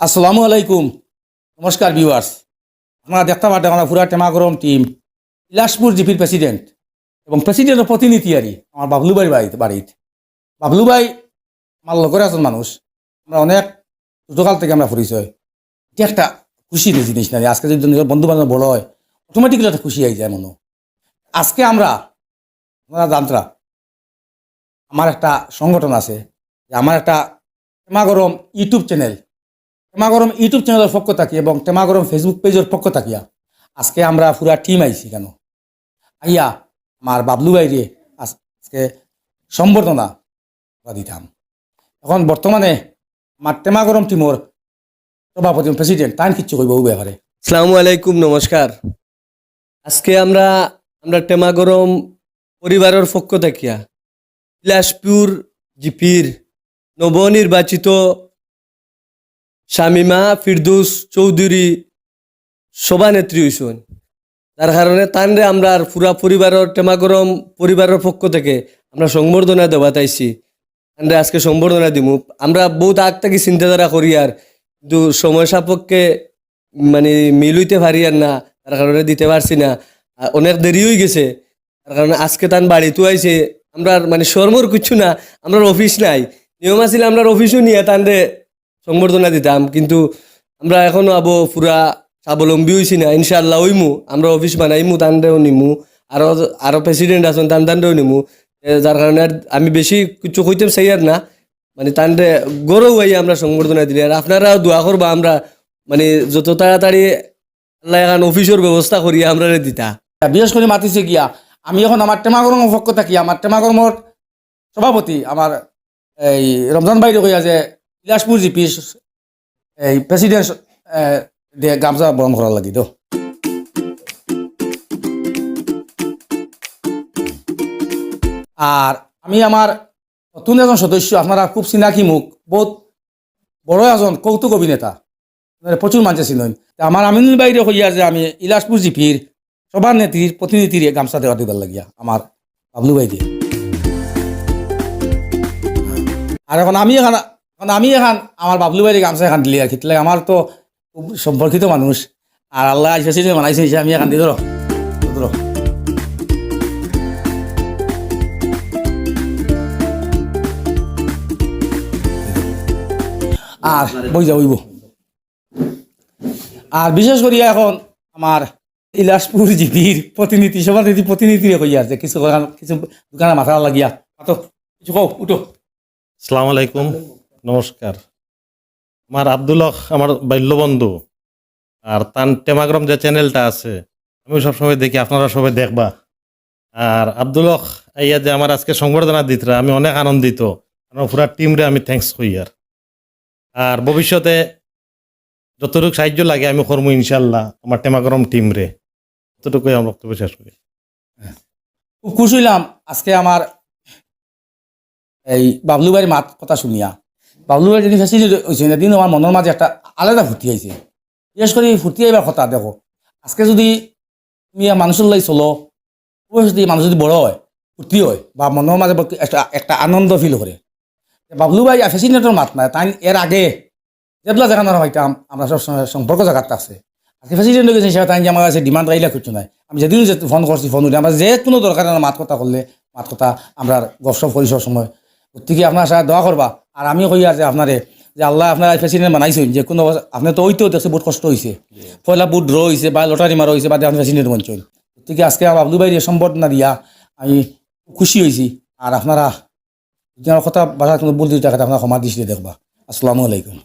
আসসালামু আলাইকুম। নমস্কার ভিউয়ার্স। আপনারা দেখতে পাচ্ছেন আমরা পুরা টেমাগরম টিম ইলাসপুর জিপির প্রেসিডেন্ট এবং প্রেসিডেন্টের প্রতিনিধি আর আমার বাবলু ভাই বাড়িতে। বাবলু ভাই আমার লগের একজন মানুষ, আমরা অনেক ছোটকাল থেকে আমরা পরিচয়। এটা একটা খুশির জিনিস না, আজকে যদি নিজের বন্ধু বান্ধব বড় হয় অটোমেটিক্যালি একটা খুশি হয়ে যায় মনে। আজকে আমরা জানতরা আমার একটা সংগঠন আছে, আমার একটা টেমাগরম ইউটিউব চ্যানেল, টেমাগরম ইউটিউব চ্যানেলের পক্ষ থাকি এবং টেমাগরম ফেসবুক পেজের পক্ষ থাকিয়া আজকে আমরা পুরা টিম আইছি কেন আইয়া আমার বাবলু ভাইরে আজকে সম্বর্ধনা দিতাম। এখন বর্তমানে আমার টেমাগরম টিমর সভাপতি প্রেসিডেন্ট তাই কিচ্ছু কইব ও ব্যাপারে। আসসালামু আলাইকুম, নমস্কার। আজকে আমরা টেমাগরম পরিবারের পক্ষ থাকিয়া ইলাসপুর জিপির নবনির্বাচিত শামিমা ফিরদৌস চৌধুরী সভানেত্রী হইছেন, তার কারণে তানরে আমরা পুরা পরিবারের টেমাগরম পরিবারের পক্ষ থেকে আমরা সংবর্ধনা দেওয়া তাইছি। তানরে আজকে সংবর্ধনা দিব। আমরা বহুত আগ থেকে চিন্তাধারা করি আর কিন্তু সময় সাপেক্ষে মানে মিলইতে পারি আর না, তার কারণে দিতে পারছি না। অনেক দেরি হয়ে গেছে, তার কারণে আজকে তান বাড়িতে আইছে। আমরা মানে শর্মর কিছু না, আমরা অফিস নাই, নিয়ম আছিল আমরা অফিসও নিয়ে তানরে সংবর্ধনা দিতাম, কিন্তু আমরা এখনো আবো পুরা স্বাবলম্বী হয়েছি না। ইনশাআল্লাহ হইমু, আমরা অফিস বানাইমু, তানরেও নিমু, আরো প্রেসিডেন্ট আছেন তানরেও নিমু। যার কারণে আমি বেশি কিছু কইতে চাই আর না, মানে তানরে গৌরব হয়ে আমরা সংবর্ধনা দিলে। আর আপনারাও দোয়া করবা আমরা মানে যত তাড়াতাড়ি আল্লাহ এখন অফিসের ব্যবস্থা করিয়া আমরা দিতা। বিশেষ করে মাতিছে গিয়া আমি এখন আমার টেমাগরমের পক্ষ থাকি আমার টেমাগরমর সভাপতি আমার এই রমজান ভাই কইয়া যে ইলাসপুর জিপি এই প্রেসিডেন্ট গামছা বরণ করার লাগি তো। আর আমি আমার নতুন একজন সদস্য, আপনারা খুব চিনাকি মুখ, বহুত বড় একজন কৌতুক অভিনেতা, প্রচুর মানুষ চিনেন। আমার আমিনুল বাইরে হইয়া যে আমি ইলাসপুর জিপির সভানেত্রীর প্রতিনিধির গামছা দেওয়া দিবার লাগিয়া আমার বাবলু ভাই দিয়ে। আর এখন আমি আমার বাবলু ভাইয়ের গামছা এখান দিলি আর কি, আমার তো খুব সম্পর্কিত মানুষ। আর আল্লাহ আইসি বানাইছে আমি এখান দিয়ে ধরো ধরো। আর বইব আর বিশেষ করিয়া এখন আমার ইলাসপুর জিপির প্রতিনিধি সভাপতি প্রতিনিধি কইয়া যে কিছু দোকানে মাথা লাগিয়া তো কিছু কও উঠো। আসসালামু আলাইকুম, নমস্কার। আমার আব্দুল হক আমার বাল্যবন্ধু, আর তার টেমাগরম যে চ্যানেলটা আছে আমি সবসময় দেখি, আপনারা সবাই দেখবা। আর আব্দুল হক আইয়া যে আমার আজকে সংবর্ধনা দিতরা আমি অনেক আনন্দিত, আমার পুরা টিমরে আমি থ্যাঙ্কস করি। আর ভবিষ্যতে যতটুকু সাহায্য লাগে আমি করবো ইনশাল্লাহ আমার টেমাগরম টিমরে, ততটুকুই আমি বক্তব্য শেষ করি। খুব খুশি হইলাম আজকে আমার এই বাবলু ভাইয়ের মাত কথা শুনিয়া। বাবলু ভাই যেদিন ফেসিলিটি হয়েছে সেদিন আমার মনের মাঝে একটা আলাদা ফুর্তি হয়েছে। বিশেষ করে ফুর্তি আইবার কথা দেখো, আজকে যদি তুমি মানুষের লাই চলো, যদি মানুষ যদি বড় হয় ফুর্তি হয় বা মনের মাঝে একটা আনন্দ ফিল করে। বাবলু ভাই ফেসিলিটের মাত নাই, তাই এর আগে যেগুলা জায়গা হইতাম আমরা সবসময় সম্পর্ক জায়গাতে আছে। আজকে ফেসিলিটি গেছে হিসাবে তাই যে আমার কাছে ডিমান্ড রাইলে কিছু নাই। আমি যেদিন ফোন করছি ফোন উঠে আমরা যে কোনো দরকার মাত কথা করলে মাত কথা আমরা গপসপ করি সব সময়। প্রত্যেকে আপনার সাথে দোয়া করবা। আর আমিও কই আছে আপনারে যে আল্লাহ আপনার প্রেসিডেন্ট বানাইছেন, যে কোনো আপনি তো ওইতেও দেখছে বহুত কষ্ট হয়েছে, পয়লা বুট ড্র হয়েছে বা লটারি মারা হয়েছে বা আপনি প্রেসিডেন্ট বানছেন। প্রত্যেকে আজকে আমার বাবলু ভাই সম্বর্ধনা দিয়া আমি খুশি হয়েছি। আর আপনারা কথা বাসা কোনো বলতে আপনারা ক্ষমা দৃষ্টিতে দেখবা। আসসালামু আলাইকুম।